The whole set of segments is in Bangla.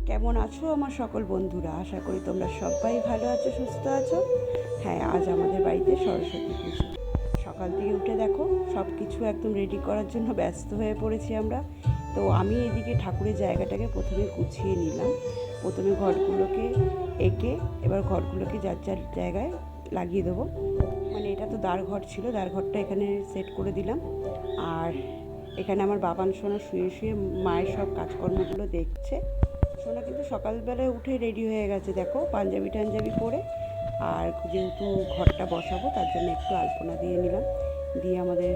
কেমন আছো আমার সকল বন্ধুরা? আশা করি তোমরা সবাই ভালো আছো, সুস্থ আছো। হ্যাঁ, আজ আমাদের বাড়িতে সরস্বতী পুজো। সকাল থেকে উঠে দেখো সব কিছু একদম রেডি করার জন্য ব্যস্ত হয়ে পড়েছি আমরা। তো আমি এদিকে ঠাকুরের জায়গাটাকে প্রথমে গুছিয়ে নিলাম। প্রথমে ঘরগুলোকে এঁকে এবার ঘরগুলোকে যার যার জায়গায় লাগিয়ে দেবো। মানে এটা তো দ্বার ঘর ছিল, দ্বার ঘরটা এখানে সেট করে দিলাম। আর এখানে আমার বাবান সোনা শুয়ে শুয়ে মায়ের সব কাজকর্মগুলো দেখছে। সোনা কিন্তু সকালবেলায় উঠে রেডি হয়ে গেছে, দেখো পাঞ্জাবি টাঞ্জাবি পরে। আর যেহেতু ঘরটা বসাবো তার জন্য একটু আলপনা দিয়ে নিলাম, দিয়ে আমাদের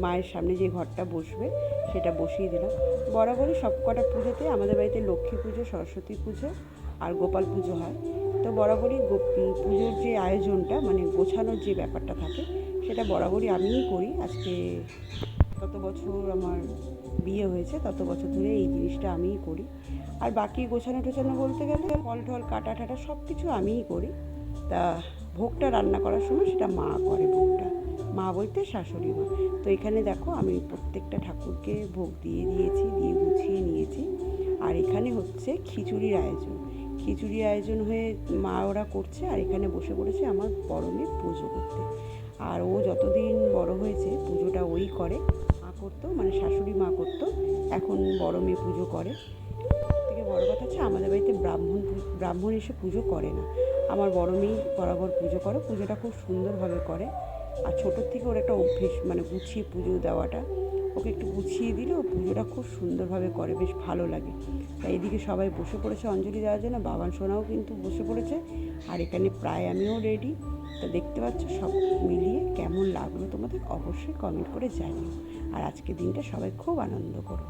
মায়ের সামনে যে ঘরটা বসবে সেটা বসিয়ে দিলাম। বরাবরই সব কটা পুজোতে আমাদের বাড়িতে লক্ষ্মী পুজো, সরস্বতী পুজো আর গোপাল পুজো হয়। তো বরাবরই পুজোর যে আয়োজনটা মানে গোছানোর যে ব্যাপারটা থাকে সেটা বরাবরই আমিই করি। আজকে কত বছর আমার বিয়ে হয়েছে তত বছর ধরে এই জিনিসটা আমিই করি। আর বাকি গোছানো টোছানো বলতে গেলে ফল টল কাটা টাটা সব কিছু আমিই করি। তা ভোগটা রান্না করার সময় সেটা মা করে, ভোগটা মা বলতে শাশুড়ি মা। তো এখানে দেখো আমি প্রত্যেকটা ঠাকুরকে ভোগ দিয়ে দিয়েছি, দিয়ে গুছিয়ে নিয়েছি। আর এখানে হচ্ছে খিচুড়ির আয়োজন। খিচুড়ির আয়োজন হয়ে মা ওরা করছে, আর এখানে বসে পড়েছে আমার বড় মেয়ে পুজো করতে। আর ও যতদিন বড় হয়েছে পুজোটা ওই করে, মা করতো মানে শাশুড়ি মা করতো, এখন বড় মেয়ে পুজো করে। থেকে বড় কথা হচ্ছে আমাদের বাড়িতে ব্রাহ্মণ এসে পুজো করে না, আমার বড় মেয়ে বরাবর পুজো করে, পুজোটা খুব সুন্দরভাবে করে। আর ছোটোর থেকে ওর একটা অভ্যেস মানে গুছিয়ে পুজো দেওয়াটা, ওকে একটু গুছিয়ে দিলে ও পুজোটা খুব সুন্দরভাবে করে, বেশ ভালো লাগে। তাই এদিকে সবাই বসে পড়েছে অঞ্জলি দেওয়ার জন্য, বাবান সোনাও কিন্তু বসে পড়েছে। আর এখানে প্রায় আমিও রেডি। তো দেখতে পাচ্ছ সব মিলিয়ে কেমন লাগলো তোমাদের অবশ্যই কমেন্ট করে জানিও। আর আজকের দিনটা সবাই খুব আনন্দ করো।